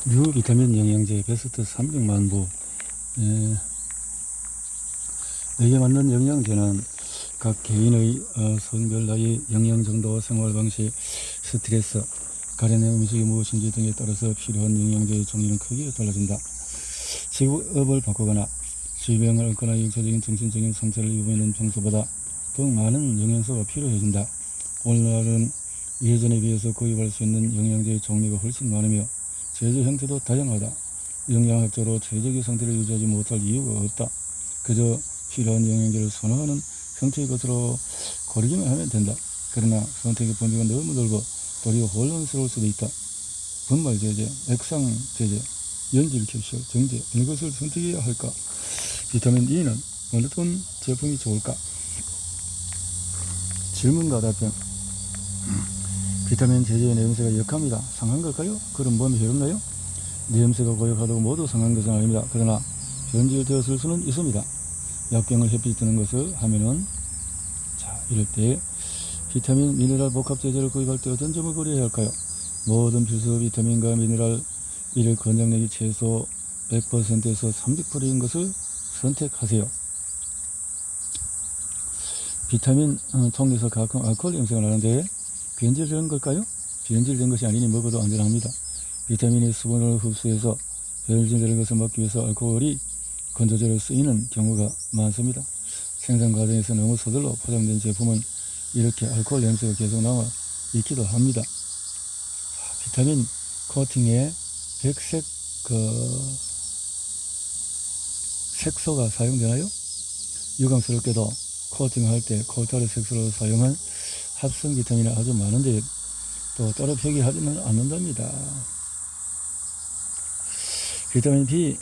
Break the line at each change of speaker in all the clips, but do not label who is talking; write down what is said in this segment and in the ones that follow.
류 비타민 영양제 베스트 300만 부. 내게 맞는 영양제는 각 개인의 성별, 나이, 영양 정도, 생활 방식, 스트레스, 가련의 음식이 무엇인지 등에 따라서 필요한 영양제의 종류는 크게 달라진다. 직업을 바꾸거나 질병을 앓거나 육체적인 정신적인 상처를 입으면 평소보다 더 많은 영양소가 필요해진다. 오늘날은 예전에 비해서 구입할 수 있는 영양제의 종류가 훨씬 많으며 제조 형태도 다양하다. 영양학적으로 최적의 상태를 유지하지 못할 이유가 없다. 그저 필요한 영양제를 선호하는 형태의 것으로 고르기만 하면 된다. 그러나 선택의 범위가 너무 넓어 도리어 혼란스러울 수도 있다. 분말 제제, 액상 제제, 연질 캡슐, 정제, 이것을 선택해야 할까? 비타민 E는 어떤 제품이 좋을까? 질문과 답변. 비타민 제제의 내용새가 역합니다. 상한 걸까요? 그럼 몸에 해롭나요? 내염새가 고약하다고 모두 상한 것은 아닙니다. 그러나 변질되었을 수는 있습니다. 약병을 햇빛 드는 것을 하면은 이럴 때 비타민, 미네랄 복합 제제를 구입할 때 어떤 점을 고려해야 할까요? 모든 필수 비타민과 미네랄 이를 권장력이 최소 100%에서 300%인 것을 선택하세요. 비타민 통에서 가끔 알코올 냄새가 나는데 변질된 걸까요? 변질된 것이 아니니 먹어도 안전합니다. 비타민이 수분을 흡수해서 변질되는 것을 막기 위해서 알코올이 건조제로 쓰이는 경우가 많습니다. 생산 과정에서 너무 서둘러 포장된 제품은 이렇게 알코올 냄새가 계속 남아 있기도 합니다. 비타민 코팅에 백색 색소가 사용되나요? 유감스럽게도 코팅할 때 코르타르 색소를 사용한 합성 비타민이 아주 많은데 또 따로 표기하지는 않는답니다. 비타민 B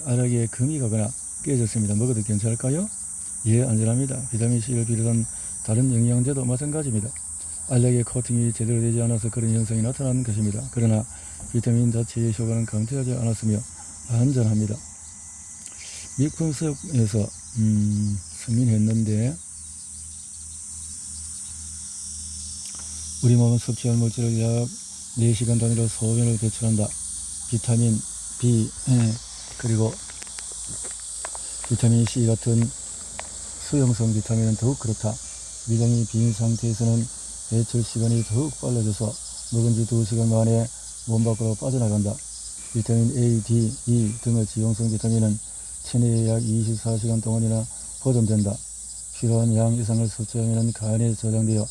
알약에 금이 가거나 깨졌습니다. 먹어도 괜찮을까요? 예, 안전합니다. 비타민 C를 비롯한 다른 영양제도 마찬가지입니다. 알약의 코팅이 제대로 되지 않아서 그런 현상이 나타나는 것입니다. 그러나 비타민 자체의 효과는 감퇴하지 않았으며 안전합니다. 미분석에서 승인했는데 우리 몸은 섭취한 물질을 약 4시간 단위로 소변을 배출한다. 비타민 B 그리고 비타민 C 같은 수용성 비타민은 더욱 그렇다. 위장이 빈 상태에서는 배출 시간이 더욱 빨라져서 먹은 지 2시간 만에 몸 밖으로 빠져나간다. 비타민 A, D, E 등의 지용성 비타민은 체내에 약 24시간 동안이나 보존된다. 필요한 양 이상을 섭취하면 간에 저장되어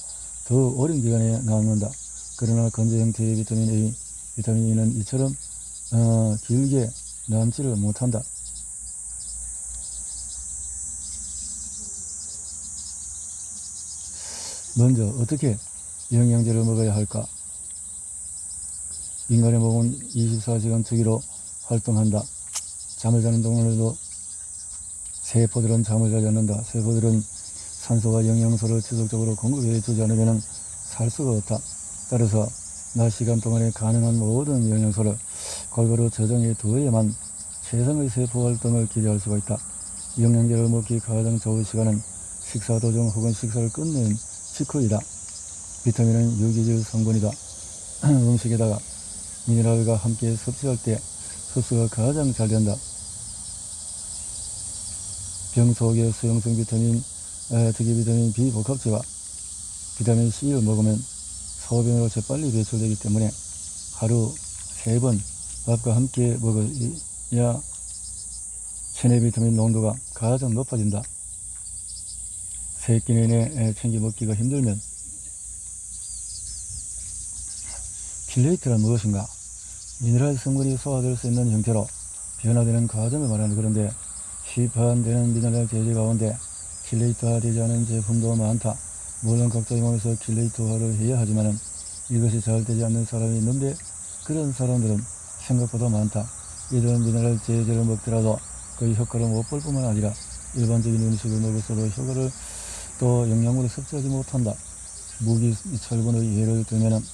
더 오랜 기간에 남는다. 그러나 건조 형태의 비타민 A, 비타민 E는 이처럼 길게 남지를 못한다. 먼저 어떻게 영양제를 먹어야 할까? 인간의 몸은 24시간 주기로 활동한다. 잠을 자는 동안에도 세포들은 잠을 자지 않는다. 세포들은 산소와 영양소를 지속적으로 공급해 주지 않으면 살 수가 없다. 따라서 낮 시간 동안에 가능한 모든 영양소를 골고루 저장해 두어야만 최상의 세포 활동을 기대할 수가 있다. 영양제를 먹기 가장 좋은 시간은 식사 도중 혹은 식사를 끝낸 직후이다. 비타민은 유기질 성분이다. 음식에다가 미네랄과 함께 섭취할 때 흡수가 가장 잘 된다. 병 속의 수용성 비타민, 특히 비타민 B 복합제와 비타민 C를 먹으면 소변으로 재빨리 배출되기 때문에 하루 3번 밥과 함께 먹어야 체내 비타민 농도가 가장 높아진다. 3끼 내내 챙겨 먹기가 힘들면 킬레이트란 무엇인가? 미네랄 성분이 소화될 수 있는 형태로 변화되는 과정을 말하는 그런데 시판되는 미네랄 제제 가운데 킬레이트화되지 않은 제품도 많다. 물론 각자의 몸에서 킬레이트화를 해야 하지만 이것이 잘 되지 않는 사람이 있는데 그런 사람들은 생각보다 많다. 이런 미네랄 제제를 먹더라도 그 효과를 못 볼 뿐만 아니라 일반적인 음식을 먹었어도 효과를 또 영양분을 섭취하지 못한다. 무기 철분의 예를 들면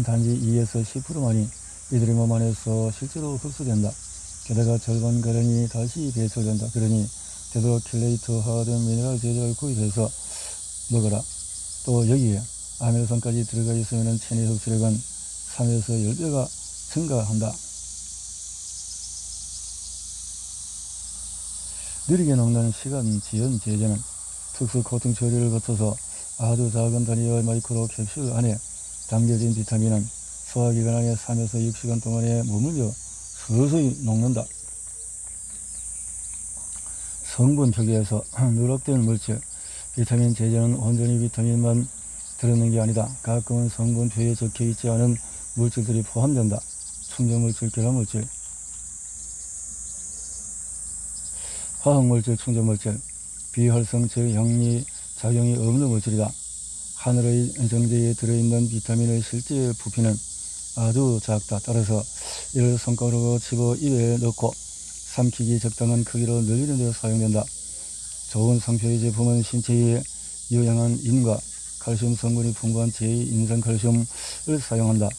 단지 2에서 10%만이 이들의 몸 안에서 실제로 흡수된다. 게다가 절반가량이 다시 배출된다. 그러니 되도록 킬레이트화된 미네랄 제제를 구입해서 먹어라. 또 여기에 아미노산까지 들어가 있으면 체내 흡수력은 3에서 10배가 증가한다. 느리게 녹는 시간 지연 제제는 특수 코팅 처리를 거쳐서 아주 작은 단위의 마이크로 캡슐 안에 담겨진 비타민은 소화기관 안에 3에서 6시간 동안에 머물며 서서히 녹는다. 성분 표기에서 누락된 물질, 비타민 제제는 온전히 비타민만 들어있는 게 아니다. 가끔은 성분 표에 적혀있지 않은 물질들이 포함된다. 충전물질, 결합물질, 화학물질, 충전물질, 비활성 즉 양리 작용이 없는 물질이다. 하늘의 정제에 들어있는 비타민의 실제 부피는 아주 작다. 따라서 이를 손가락으로 집어 입에 넣고 삼키기 적당한 크기로 늘리는 데 사용된다. 좋은 상표의 제품은 신체에 유용한 인과 칼슘 성분이 풍부한 제2인산칼슘을 사용한다.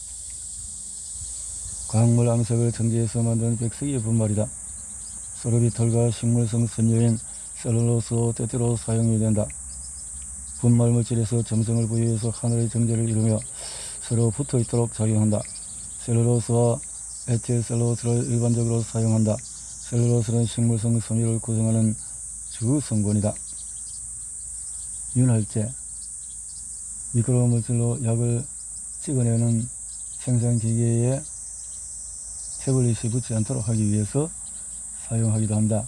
광물 암석을 정제해서 만든 백색의 분말이다. 소르비톨과 식물성 섬유인 셀룰로스도 때때로 사용이 된다. 분말 물질에서 점성을 부여해서 하늘의 정제를 이루며 서로 붙어 있도록 작용한다. 셀룰로스와 에틸셀룰로스를 일반적으로 사용한다. 셀룰로스는 식물성 섬유를 구성하는 주 성분이다. 윤활제, 미크로 물질로 약을 찍어내는 생산기계에 태블릿이 붙지 않도록 하기 위해서 사용하기도 한다.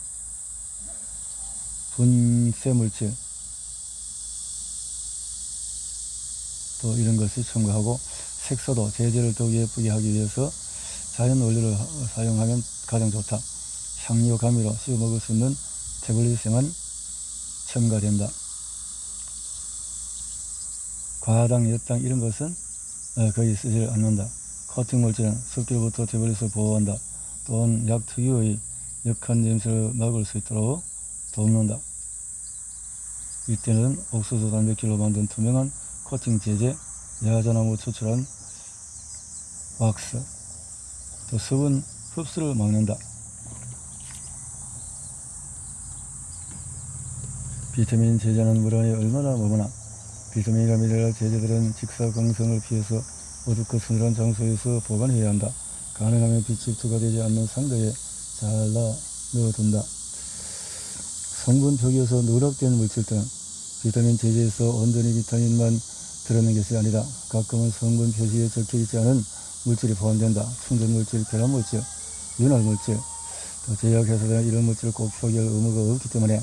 분쇄물질, 또 이런 것을 첨가하고 색소도 제재를 더욱 예쁘게 하기 위해서 자연 원료를 사용하면 가장 좋다. 향료 가미로 씹어 먹을 수 있는 태블릿에만 첨가된다. 과당, 엿당 이런 것은 거의 쓰지 않는다. 코팅 물질은 습기로부터 태블릿을 보호한다. 또한 약 특유의 역한 냄새를 막을 수 있도록 돕는다. 이때는 옥수수 단백질로 만든 투명한 코팅 제제, 야자나무 추출한 왁스, 또 수분 흡수를 막는다. 비타민 제제는 물 안에 얼마나 머무나 비타민과 미네랄 제제들은 직사광선을 피해서 어둡고 서늘한 장소에서 보관해야 한다. 가능하면 빛이 투과되지 않는 상자에 잘라 넣어둔다. 성분 표기에서 누락된 물질들은 비타민 제제에서 온전히 비타민만 들어있는 것이 아니다. 가끔은 성분 표시에 적혀있지 않은 물질이 포함된다. 충전물질, 결합물질, 윤활물질, 또 제약회사들은 이런 물질을 꼭 표기할 의무가 없기 때문에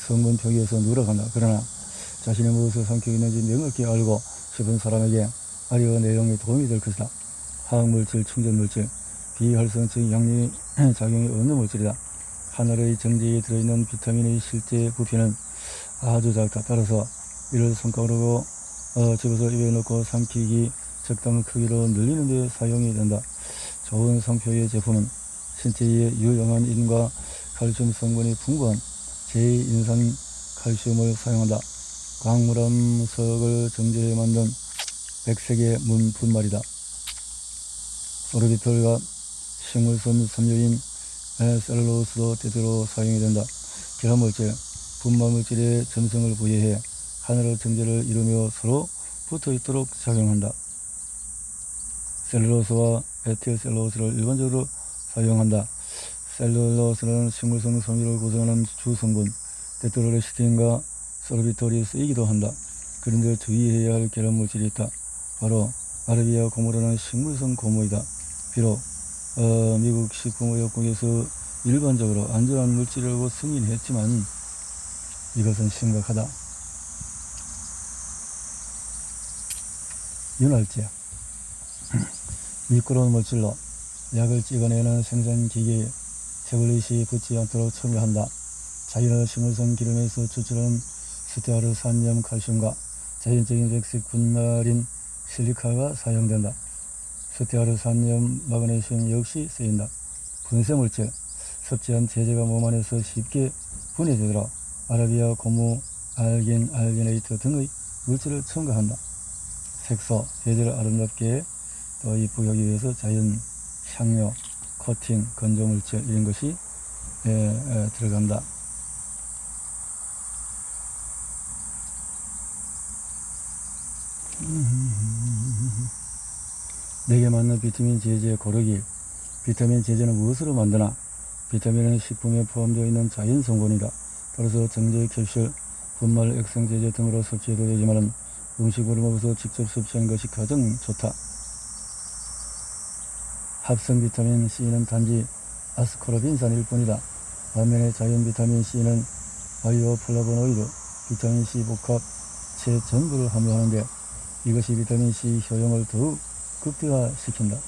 성분 표기에서 누락한다. 그러나 자신이 무엇을 삼키고 있는지 명확히 알고 싶은 사람에게 아리와 내용에 도움이 될 것이다. 화학물질, 충전물질, 비활성적 양리 작용이 없는 물질이다. 하늘의 정제에 들어있는 비타민의 실제 부피는 아주 작다. 따라서 이를 손가락으로 집어서 입에 넣고 삼키기 적당한 크기로 늘리는 데 사용이 된다. 좋은 상표의 제품은 신체에 유용한 인과 칼슘 성분이 풍부한 제2인산 칼슘을 사용한다. 광물암석을 정제해 만든 백색의 분말이다. 소르비톨과 식물성 섬유인 셀룰로스도 때때로 사용이 된다. 결합물질, 분말물질에 점성을 부여해 하늘의 정제를 이루며 서로 붙어 있도록 작용한다. 셀룰로스와 에틸셀룰로스를 일반적으로 사용한다. 셀룰로스는 식물성 섬유를 구성하는 주성분, 때때로 레시틴과 소르비톨이 쓰이기도 한다. 그런데 주의해야 할 결합물질이 있다. 바로 아라비아 고무라는 식물성 고무이다. 비록 미국 식품의약국에서 일반적으로 안전한 물질이라고 승인했지만 이것은 심각하다. 윤활제, 미끄러운 물질로 약을 찍어내는 생산기계에 태블릿이 붙지 않도록 첨가한다. 자연의 식물성 기름에서 추출하는 스테아르산염 칼슘과 자연적인 백색 분말인 실리카가 사용된다. 스테아르산염 마그네슘 역시 쓰인다. 분쇄물질, 섭취한 제제가 몸 안에서 쉽게 분해되도록 아라비아 고무, 알긴, 알기네이트 등의 물질을 첨가한다. 색소, 제제를 아름답게 더 이쁘게 하기 위해서 자연 향료, 코팅, 건조물질 이런 것이 들어간다. 내게 맞는 비타민 제제 고르기. 비타민 제제는 무엇으로 만드나? 비타민은 식품에 포함되어 있는 자연 성분이다. 따라서 정제, 캡슐, 분말, 액상 제제 등으로 섭취해도 되지만 음식으로 먹어서 직접 섭취하는 것이 가장 좋다. 합성 비타민 C는 단지 아스코르빈산일 뿐이다. 반면에 자연 비타민 C는 바이오플라보노이드, 비타민 C 복합체 전부를 함유하는데 이것이 비타민 C 효용을 더욱 극대화시킨다.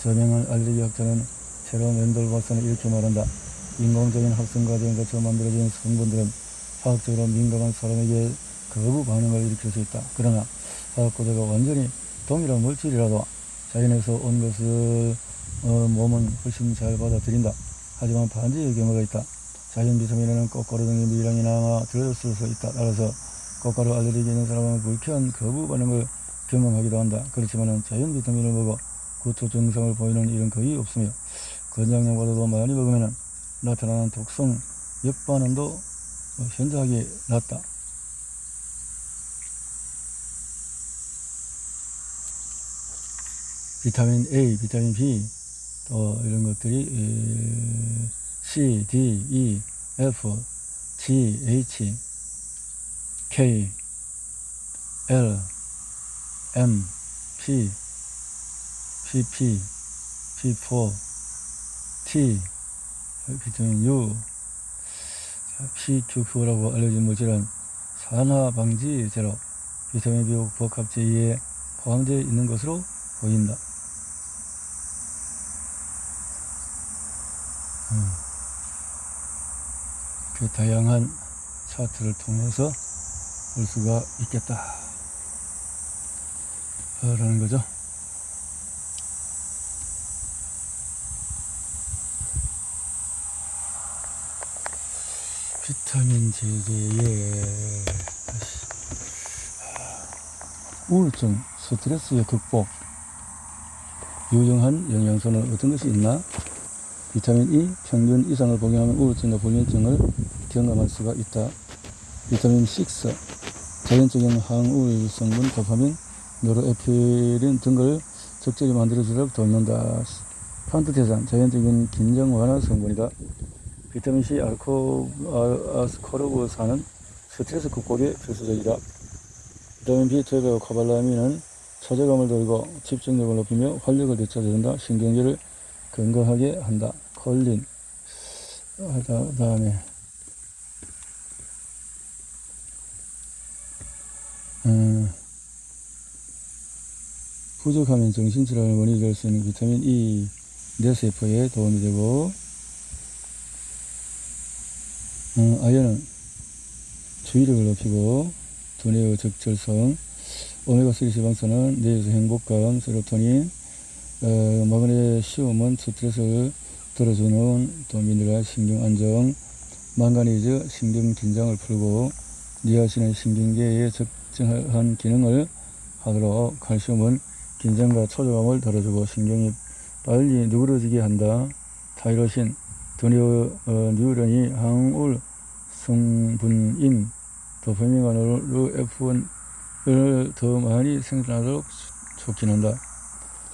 저명한 알레르기 학자는 체로 멘돌바스는 이렇게 말한다. 인공적인 합성 과정을 거쳐 만들어진 성분들은 화학적으로 민감한 사람에게 거부 반응을 일으킬 수 있다. 그러나 화학 고도가 완전히 동일한 물질이라도 자연에서 온 것을 몸은 훨씬 잘 받아들인다. 하지만 반대의 경우가 있다. 자연 비타민에는 꽃가루 등의 미량이 남아 들어있을 수 있다. 따라서 꽃가루 알레르기 있는 사람은 불쾌한 거부 반응을 경험하기도 한다. 그렇지만 자연 비타민을 먹어 구토 증상을 보이는 일은 거의 없으며 권장량보다도 많이 먹으면 나타나는 독성 역반응도 현저하게 낮다. 비타민 A, 비타민 B 또 이런 것들이 C, D, E, F, G, H, K, L, M, P, PP, P4, T, 비타민 U, PQQ라고 알려진 물질은 산화방지 제로, 비타민 B 복합제 2에 포함되어 있는 것으로 보인다. 그 다양한 차트를 통해서 볼 수가 있겠다 라는 거죠. 비타민 제제에 우울증, 스트레스의 극복, 유용한 영양소는 어떤 것이 있나? 비타민 E 평균 이상을 복용하면 우울증과 불면증을 경험할 수가 있다. 비타민 6 자연적인 항우울 성분 도파민, 노르에필린 등을 적절히 만들어주도록 돕는다. 판토테산 자연적인 긴장 완화 성분이다. 비타민 C 아스코르브산은 스트레스 극복에 필수적이다. 비타민 B12와 코발라민은 초저감을 돌고 집중력을 높이며 활력을 되찾아준다. 신경계를 건강하게 한다. 콜린 다음에 부족하면 정신질환을 원인이 될 수 있는 비타민 E 뇌세포에 도움이 되고 아연은 주의력을 높이고 두뇌의 적절성, 오메가3 지방산은 뇌에서 행복감, 세로토닌, 마그네슘은 스트레스를 덜어주는 또 미네랄 신경 안정, 망가니즈 신경 긴장을 풀고, 니아신은 신경계의 적정한 기능을 하도록, 칼슘은 긴장과 초조감을 덜어주고 신경이 빨리 누그러지게 한다. 타이로신 두뇌의 뉴런이 항우울 성분인 도파민과 노르에프론을 더 많이 생산하도록 촉진한다.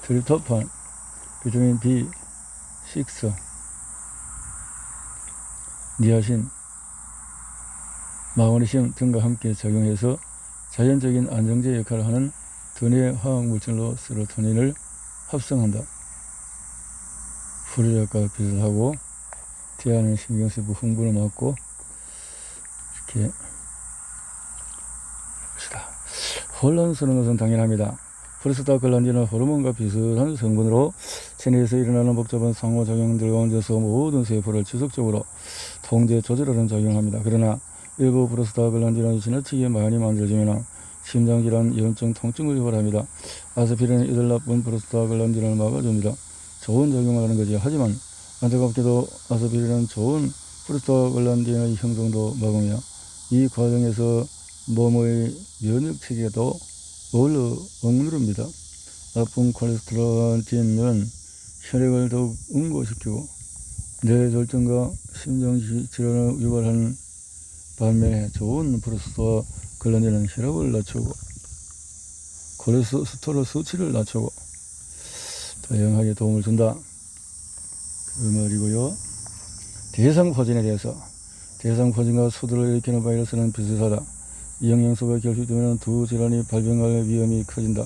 트립토판, 비타민 B6, 니아신, 마그네슘 등과 함께 작용해서 자연적인 안정제 역할을 하는 두뇌 화학물질로 세로토닌을 합성한다. 후리력과 비슷하고 태아는 신경세포 흥분을 막고 이렇게 봅시다. 혼란스러운 것은 당연합니다. 프로스타글란딘은 호르몬과 비슷한 성분으로 체내에서 일어나는 복잡한 상호작용들 가운데서 모든 세포를 지속적으로 통제, 조절하는 작용을 합니다. 그러나 일부 프로스타글란딘은 지나치게 많이 만들어지면 심장질환, 염증, 통증을 유발합니다. 아스피린은 이들 나쁜 프로스타글란딘을 막아줍니다. 좋은 작용을 하는 거지. 하지만 안타깝게도 아스피린은 좋은 프로스타글란딘의 형성도 막으며 이 과정에서 몸의 면역체계도 억누릅니다. 나쁜 콜레스테롤은 혈액을 더욱 응고시키고 뇌졸중과 심장질환을 유발하는 반면에 좋은 프로스타글란딘은 혈압을 낮추고 콜레스테롤 수치를 낮추고 다양하게 도움을 준다. 그 말이고요. 대상포진에 대해서 대상포진과 수두를 일으키는 바이러스는 비슷하다. 이 영양소가 결핍되면 두 질환이 발병할 위험이 커진다.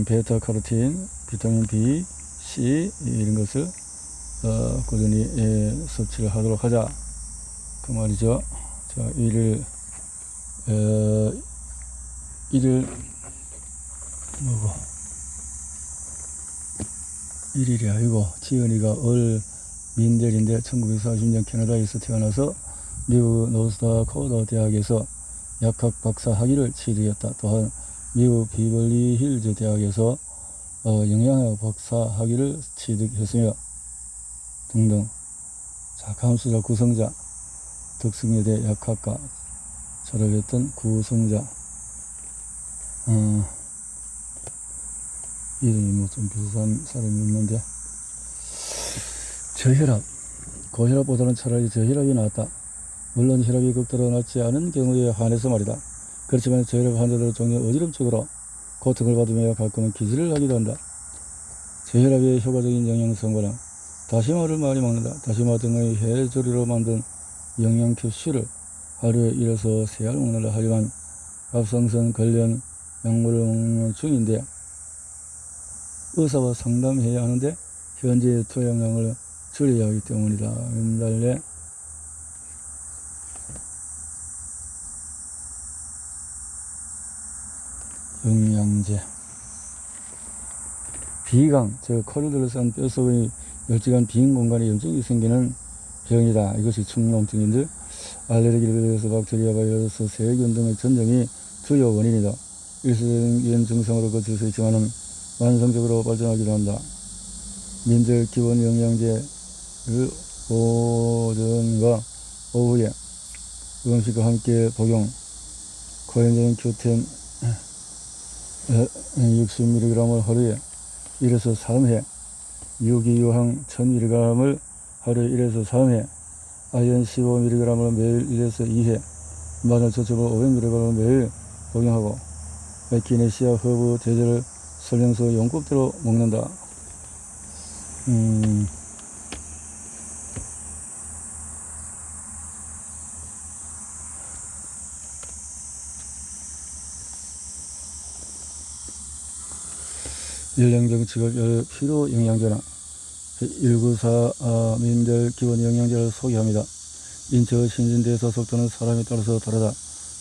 베타카로틴, 비타민 B, C 이런 것을 꾸준히 섭취를 하도록 하자 그 말이죠. 자, 이를 뭐고 1일이 아니고 지은이가 민델인데 1940년 캐나다에서 태어나서 미국 노스다코다 대학에서 약학 박사 학위를 취득했다. 또한 미국 비벌리 힐즈 대학에서 영양학 박사 학위를 취득했으며 등등. 자, 감수자 구성자, 덕승여대 약학과 졸업했던 구성자. 이름이 뭐 좀 비슷한 사람이 있는데, 저혈압, 고혈압보다는 차라리 저혈압이 낫다. 물론 혈압이 극도로 낮지 않은 경우에 한해서 말이다. 그렇지만 저혈압 환자들은 종종 어지럼증으로 고통을 받으며 가끔은 기절을 하기도 한다. 저혈압의 효과적인 영양성분은 다시마를 많이 먹는다. 다시마 등의 해조류로 만든 영양 캡슐을 하루에 1에서 3알 먹는다. 하지만 갑상선 관련 약물을 먹는 중인데 의사와 상담해야 하는데 현재 투약량을 줄여야 하기 때문이다. 연달래 영양제 비강, 즉 코를 둘러싼 뼛속의 널찍한 빈 공간에 염증이 생기는 병이다. 이것이 축농증인데 알레르기를 비롯해서 박테리아, 바이러스, 세균 등의 전쟁이 주요 원인이다. 일시적인 증상으로 거칠 수 있지만 만성적으로 발전하기도 한다. 민들 기본 영양제를 오전과 오후에 음식과 함께 복용. 고현적인 Q10 60mg을 하루에 1에서 3회, 유기유황 1000mg을 하루에 1에서 3회, 아연 15mg을 매일 1에서 2회, 마늘 초첩을 500mg을 매일 복용하고, 에키네시아 허브 제제를 설령서 용법대로 먹는다. 연령적 직업 필요 영양제나 194 민들 기본 영양제를 소개합니다. 인체의 신진대사 속도는 사람에 따라서 다르다.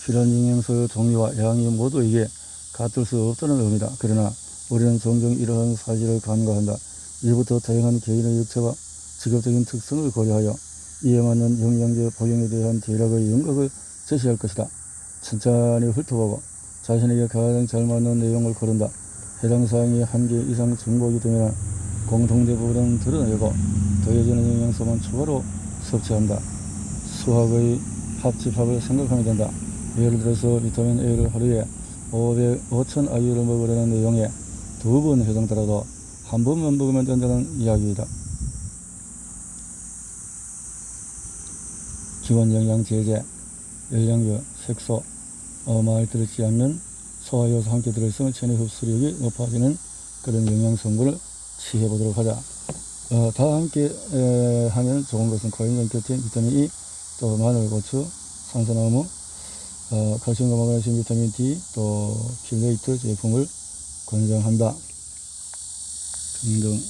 필요한 영양소의 종류와 양이 모두에게 같을 수 없다는 의미다. 그러나 우리는 종종 이러한 사실을 간과한다. 이부터 다양한 개인의 역사와 직업적인 특성을 고려하여 이에 맞는 영양제 복용에 대한 대략의 연각을 제시할 것이다. 천천히 훑어보고 자신에게 가장 잘 맞는 내용을 고른다. 해당 사항이 한 개 이상 정복이 되면 공통된 부분은 드러내고 더해지는 영양소만 추가로 섭취한다. 수학의 합집합을 생각하면 된다. 예를 들어서 비타민 A를 하루에 5,000 IU를 먹으려는 내용에 2번 해당되더라도 한 번만 먹으면 된다는 이야기이다. 기본 영양 제제, 열량류, 색소, 많이 들어있지 않는 소화효소 함께 들어있으면 체내 흡수력이 높아지는 그런 영양 성분을 취해보도록 하자. 다 함께 하면 좋은 것은 코엔자임 Q10, 비타민 E, 또 마늘, 고추, 산소나무, 칼슘과 마그네슘, 비타민 D, 또 킬레이트 제품을 권장한다. 등등.